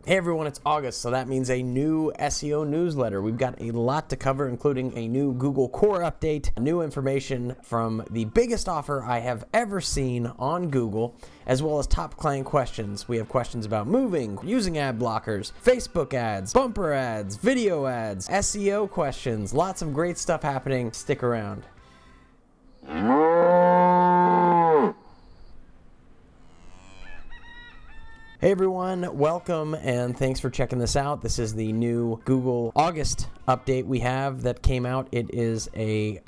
Hey everyone, it's August, so that means a new SEO newsletter. We've got a lot to cover, including a new Google Core update, new information from the biggest offer I have ever seen on Google, as well as top client questions. We have questions about moving, using ad blockers, Facebook ads, bumper ads, video ads, SEO questions, lots of great stuff happening. Stick around. Hey everyone, welcome and thanks for checking this out. This is the new Google August update we have that came out. It is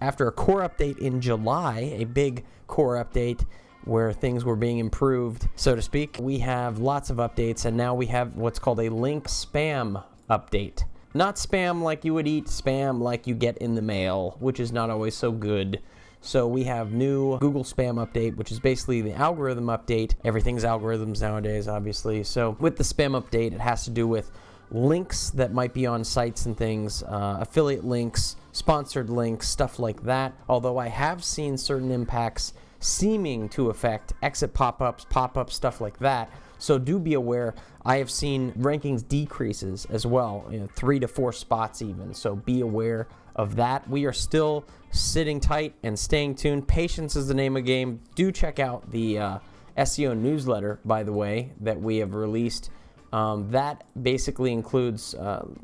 after a core update in July, a big core update where things were being improved, so to speak. We have lots of updates, and now we have what's called a link spam update. Not spam like you would eat, spam like you get in the mail, which is not always so good. So we have new Google Spam update, which is basically the algorithm update. Everything's algorithms nowadays, obviously. So with the spam update, it has to do with links that might be on sites and things, affiliate links, sponsored links, stuff like that. Although I have seen certain impacts seeming to affect exit pop-ups, stuff like that. So do be aware. I have seen rankings decreases as well, 3 to 4 spots even. So be aware of that. We are still sitting tight and staying tuned. Patience is the name of the game. Do check out the SEO newsletter, by the way, that we have released. That basically includes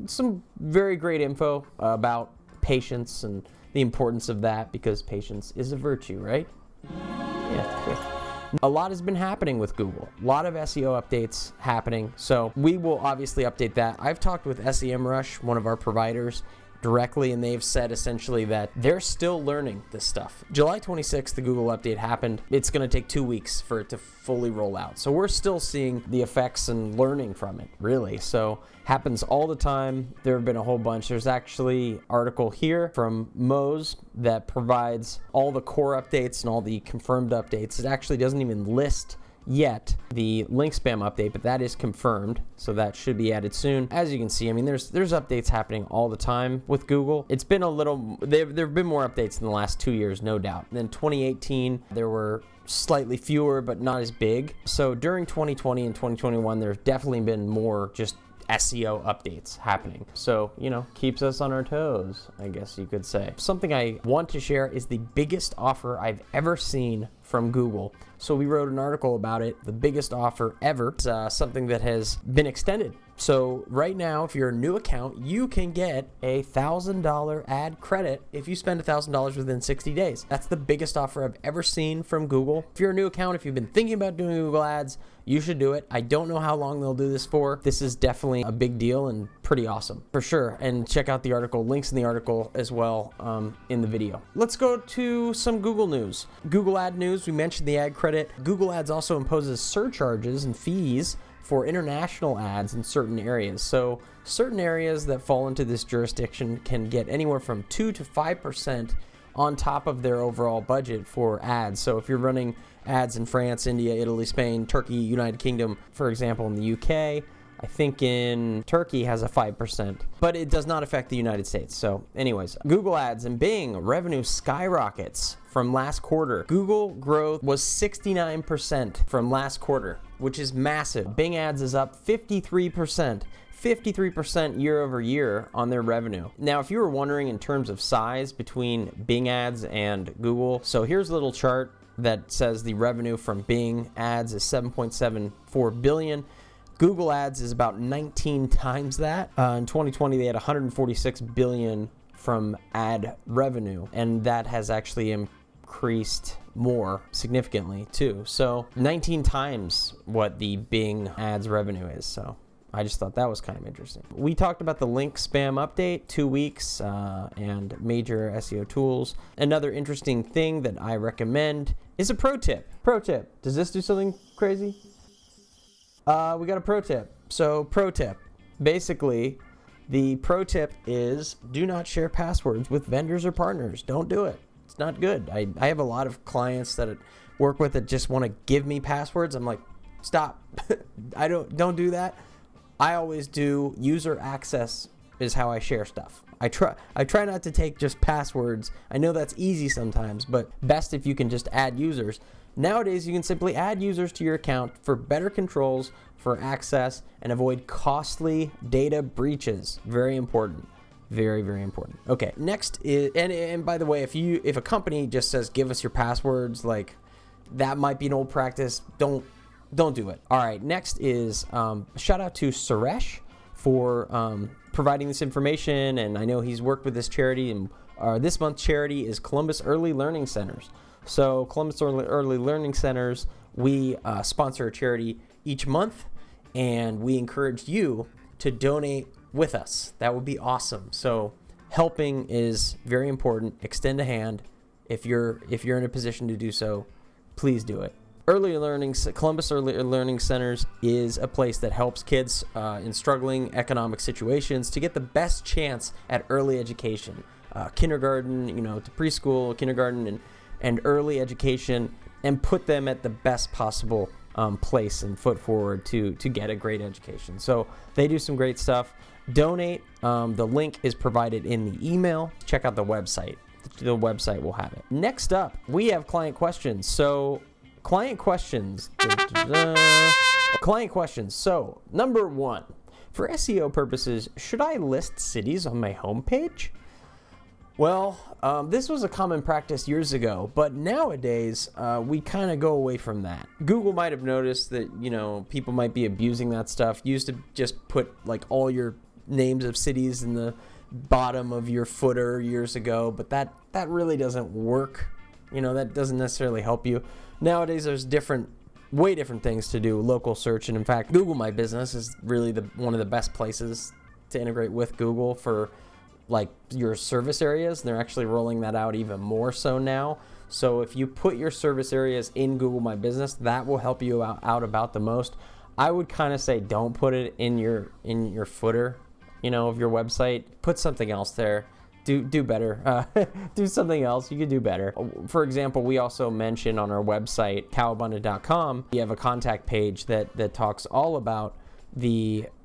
some very great info about patience and the importance of that, because patience is a virtue, right? Yeah, good. A lot has been happening with Google. A lot of SEO updates happening. So we will obviously update that. I've talked with SEMrush, one of our providers, directly, and they've said essentially that they're still learning this stuff. July 26th, the Google update happened. It's going to take 2 weeks for it to fully roll out. So we're still seeing the effects and learning from it, really. So happens all the time. There have been a whole bunch. There's actually an article here from Moz that provides all the core updates and all the confirmed updates. It actually doesn't even list yet the link spam update, but that is confirmed, so that should be added soon. As you can see, I mean, there's updates happening all the time with Google. It's been a little, there have been more updates in the last 2 years, no doubt. Then 2018, there were slightly fewer, but not as big. So during 2020 and 2021, there's definitely been more just SEO updates happening. So, keeps us on our toes, I guess you could say. Something I want to share is the biggest offer I've ever seen from Google. So we wrote an article about it, the biggest offer ever. It's something that has been extended. So right now, if you're a new account, you can get a $1,000 ad credit if you spend $1,000 within 60 days. That's the biggest offer I've ever seen from Google. If you're a new account, if you've been thinking about doing Google Ads, you should do it. I don't know how long they'll do this for. This is definitely a big deal and pretty awesome, for sure. And check out the article, links in the article as well in the video. Let's go to some Google news. Google ad news, we mentioned the ad credit. Google Ads also imposes surcharges and fees for international ads in certain areas. So certain areas that fall into this jurisdiction can get anywhere from 2 to 5% on top of their overall budget for ads. So if you're running ads in France, India, Italy, Spain, Turkey, United Kingdom, for example, in the UK, I think in Turkey has a 5%, but it does not affect the United States. So anyways, Google Ads and Bing revenue skyrockets from last quarter. Google growth was 69% from last quarter, which is massive. Bing Ads is up 53%. 53% year over year on their revenue. Now, if you were wondering in terms of size between Bing Ads and Google, so here's a little chart that says the revenue from Bing Ads is $7.74 billion. Google Ads is about 19 times that. In 2020, they had $146 billion from ad revenue, and that has actually increased more significantly too. So 19 times what the Bing Ads revenue is. So I just thought that was kind of interesting. We talked about the link spam update, 2 weeks, and major SEO tools. Another interesting thing that I recommend is a pro tip. Pro tip. Does this do something crazy? We got a pro tip. So pro tip. Basically, the pro tip is do not share passwords with vendors or partners. Don't do it. It's not good. I have a lot of clients that I work with that just want to give me passwords. I'm like, stop. Don't do that. I always do user access is how I share stuff. I try not to take just passwords. I know that's easy sometimes, but best if you can just add users. Nowadays, you can simply add users to your account for better controls, for access, and avoid costly data breaches. Very important. Very, very important. Okay, next is, and by the way, if a company just says, give us your passwords, like, that might be an old practice. Don't do it. All right, next is shout out to Suresh for providing this information, and I know he's worked with this charity, and this month's charity is Columbus Early Learning Centers. So Columbus Early Learning Centers, we sponsor a charity each month, and we encourage you to donate with us. That would be awesome. So helping is very important. Extend a hand. If you're in a position to do so, please do it. Columbus Early Learning Centers is a place that helps kids in struggling economic situations to get the best chance at early education, kindergarten, to preschool, kindergarten, and early education, and put them at the best possible place and foot forward to get a great education. So they do some great stuff. Donate. The link is provided in the email. Check out the website. The website will have it. Next up, we have client questions. So client questions. Client questions. So number 1, for SEO purposes, should I list cities on my homepage? Well, this was a common practice years ago, but nowadays we kind of go away from that. Google might have noticed that, people might be abusing that stuff. Used to just put like all your names of cities in the bottom of your footer years ago, but that really doesn't work. That doesn't necessarily help you. Nowadays, there's way different things to do. Local search, and in fact, Google My Business is really one of the best places to integrate with Google for like your service areas. They're actually rolling that out even more so now. So if you put your service areas in Google My Business, that will help you out about the most. I would kind of say don't put it in your footer, of your website. Put something else there. Do better. Do something else. You could do better. For example, we also mention on our website, cowabundant.com, we have a contact page that talks all about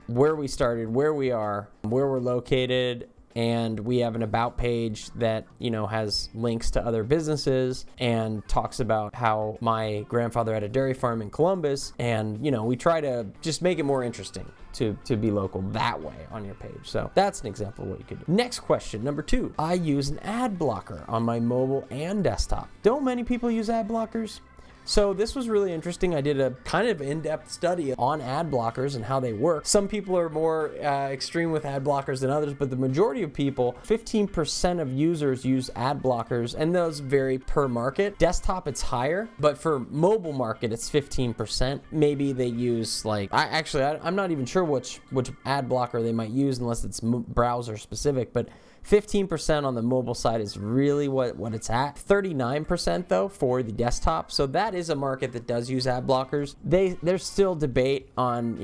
where we started, where we are, where we're located, and we have an about page that, has links to other businesses and talks about how my grandfather had a dairy farm in Columbus. And, we try to just make it more interesting to be local that way on your page. So that's an example of what you could do. Next question, number 2. I use an ad blocker on my mobile and desktop. Don't many people use ad blockers? So this was really interesting. I did a kind of in-depth study on ad blockers and how they work. Some people are more extreme with ad blockers than others, but the majority of people, 15% of users use ad blockers, and those vary per market. Desktop, it's higher, but for mobile market, it's 15%. Maybe they use I'm not even sure which ad blocker they might use unless it's browser specific, but 15% on the mobile side is really what it's at. 39% though for the desktop. So that is a market that does use ad blockers. There's still debate on,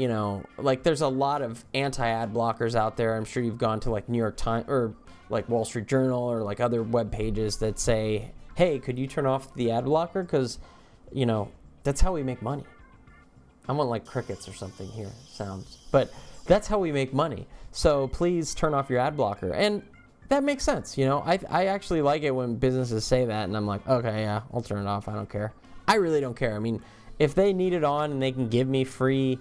there's a lot of anti-ad blockers out there. I'm sure you've gone to like New York Times or like Wall Street Journal or like other web pages that say, hey, could you turn off the ad blocker? Because, that's how we make money. I want like crickets or something here, sounds. But that's how we make money. So please turn off your ad blocker. And that makes sense. I actually like it when businesses say that, and I'm like, okay, yeah, I'll turn it off. I don't care. I really don't care. I mean, if they need it on and they can give me free,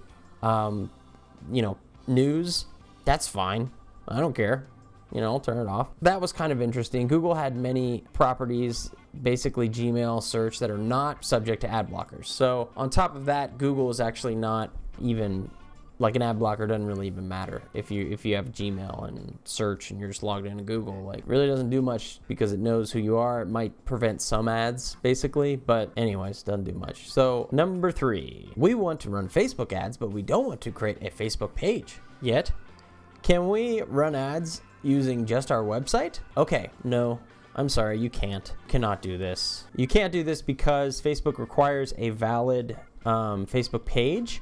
news, that's fine. I don't care. I'll turn it off. That was kind of interesting. Google had many properties, basically Gmail, search, that are not subject to ad blockers. So on top of that, Google is actually not even like an ad blocker doesn't really even matter if you have Gmail and search and you're just logged into Google. Like, really doesn't do much because it knows who you are. It might prevent some ads basically, but anyways, doesn't do much. So number 3, we want to run Facebook ads, but we don't want to create a Facebook page yet. Can we run ads using just our website? Okay, no. I'm sorry, you cannot do this. You can't do this because Facebook requires a valid Facebook page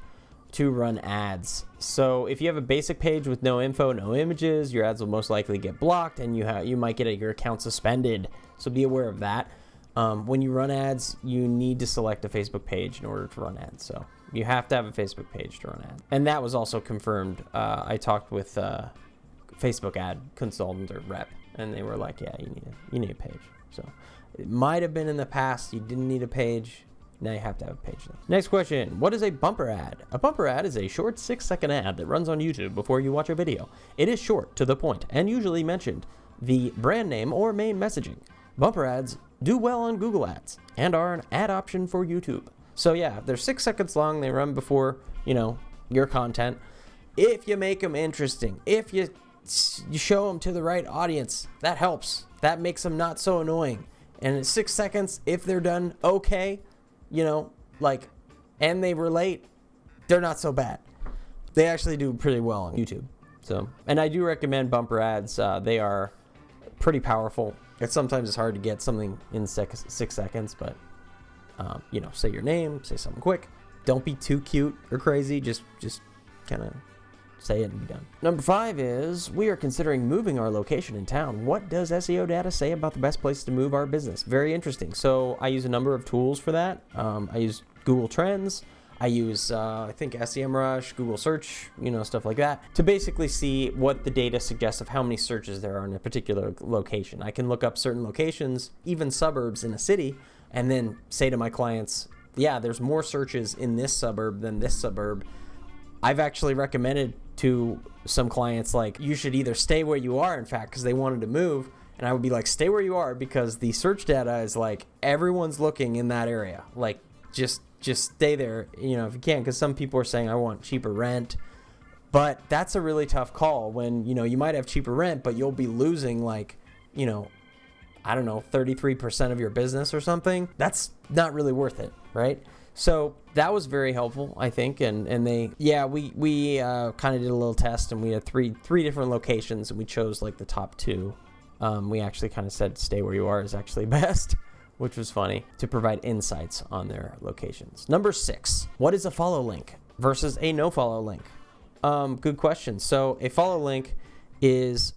to run ads. So if you have a basic page with no info, no images, your ads will most likely get blocked, and you might get your account suspended. So be aware of that. When you run ads, you need to select a Facebook page in order to run ads. So you have to have a Facebook page to run ads. And that was also confirmed. I talked with Facebook ad consultant or rep, and they were like, yeah, you need a page. So it might have been in the past you didn't need a page. Now you have to have a page. Next question. What is a bumper ad? A bumper ad is a short 6-second ad that runs on YouTube before you watch a video. It is short, to the point, and usually mentioned the brand name or main messaging. Bumper ads do well on Google Ads and are an ad option for YouTube. So yeah, they're 6 seconds long. They run before, your content. If you make them interesting, if you show them to the right audience, that helps. That makes them not so annoying. And in 6 seconds, if they're done okay, and they relate, they're not so bad. They actually do pretty well on YouTube. So, and I do recommend bumper ads. They are pretty powerful. Sometimes it's hard to get something in 6 seconds, but say your name, say something quick. Don't be too cute or crazy. Just kind of say it and be done. Number 5 is, we are considering moving our location in town. What does SEO data say about the best place to move our business? Very interesting. So I use a number of tools for that. I use Google Trends. I use, I think, SEMrush, Google Search, stuff like that, to basically see what the data suggests of how many searches there are in a particular location. I can look up certain locations, even suburbs in a city, and then say to my clients, yeah, there's more searches in this suburb than this suburb. I've actually recommended to some clients, you should either stay where you are, in fact, because they wanted to move. And I would be like, stay where you are, because the search data is everyone's looking in that area. Just stay there, if you can, because some people are saying, I want cheaper rent. But that's a really tough call when, you might have cheaper rent, but you'll be losing 33% of your business or something. That's not really worth it, right? So that was very helpful, I think, and we kind of did a little test, and we had three different locations, and we chose the top 2. We actually kind of said stay where you are is actually best, which was funny, to provide insights on their locations. Number 6, what is a follow link versus a no follow link? Good question. So a follow link is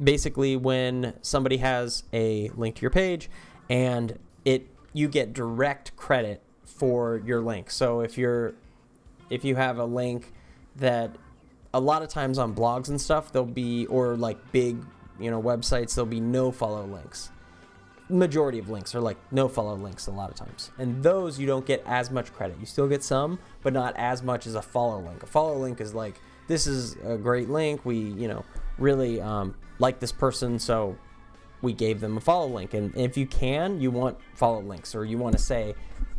basically when somebody has a link to your page, and you get direct credit for your link. So if you have a link that a lot of times on blogs and stuff, there'll be, or big, websites, there'll be no follow links. Majority of links are no follow links a lot of times. And those you don't get as much credit. You still get some, but not as much as a follow link. A follow link is this is a great link. We, really like this person, so we gave them a follow link. And if you want follow links, or you want to say,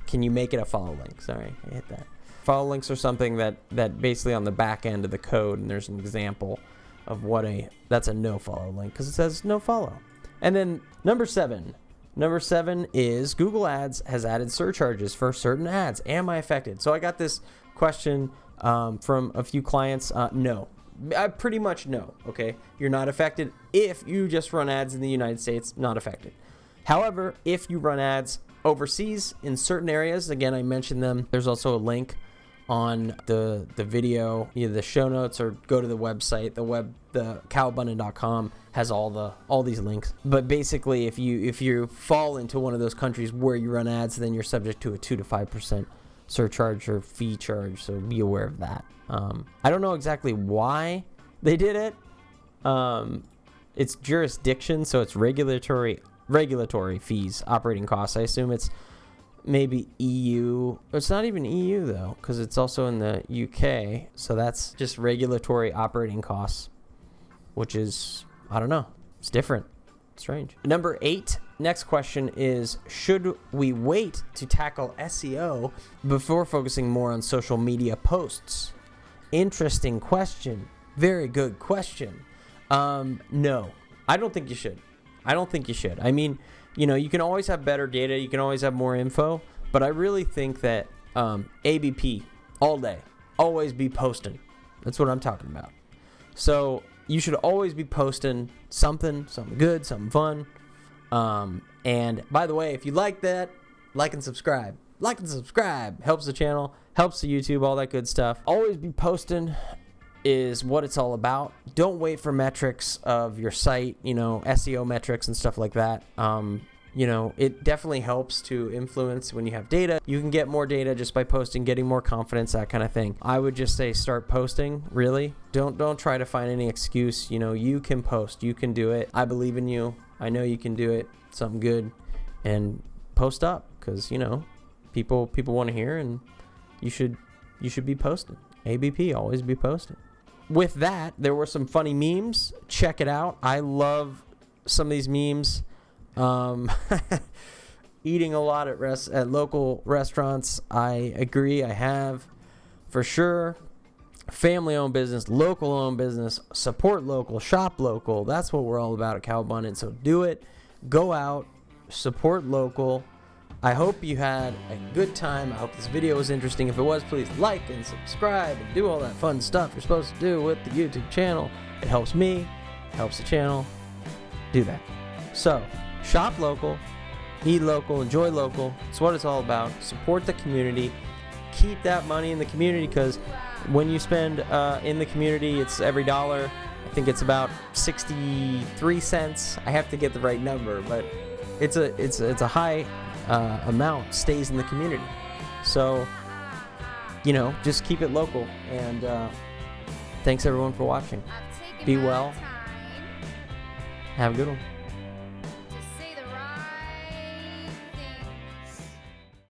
can you make it a follow link? Sorry, I hit that. Follow links are something that basically on the back end of the code, and there's an example of that's a no follow link, because it says no follow. And then number 7 is Google Ads has added surcharges for certain ads. Am I affected? So I got this question from a few clients. No, pretty much no. Okay, you're not affected if you just run ads in the United States. Not affected. However, if you run ads overseas in certain areas, again, I mentioned them. There's also a link on the video, either the show notes, or go to the website. The cowabundant.com has all these links. But basically, if you fall into one of those countries where you run ads, then you're subject to a 2 to 5% surcharge or fee charge. So be aware of that. I don't know exactly why they did it. It's jurisdiction, so it's regulatory fees, operating costs. I assume it's maybe EU. It's not even EU though, because it's also in the UK. So that's just regulatory operating costs, which is, I don't know, it's different. Strange. Number 8, next question is, should we wait to tackle SEO before focusing more on social media posts? Interesting question. Very good question. No, I don't think you should. I mean, you can always have better data. You can always have more info. But I really think that ABP all day, always be posting. That's what I'm talking about. So you should always be posting something good, something fun. And by the way, if you like that, like and subscribe. Helps the channel, helps the YouTube, all that good stuff. Always be posting is what it's all about. Don't wait for metrics of your site, SEO metrics and stuff like that. it definitely helps to influence when you have data. You can get more data just by posting, getting more confidence, that kind of thing. I would just say start posting, really. Don't try to find any excuse. You can post. You can do it. I believe in you. I know you can do it. Something good. And post up because, people want to hear, and you should be posting. ABP, always be posting. With that, there were some funny memes. Check it out. I love some of these memes. Eating a lot at local restaurants. I agree. I have for sure. Family-owned business, local-owned business, support local, shop local. That's what we're all about at Cow Abundance. So do it. Go out, support local. I hope you had a good time. I hope this video was interesting. If it was, please like and subscribe and do all that fun stuff you're supposed to do with the YouTube channel. It helps me, it helps the channel. Do that. So, shop local, eat local, enjoy local. It's what it's all about. Support the community. Keep that money in the community, because when you spend in the community, it's every dollar. I think it's about 63 cents. I have to get the right number, but it's a high amount stays in the community. So, just keep it local. And thanks everyone for watching. Be well. Have a good one.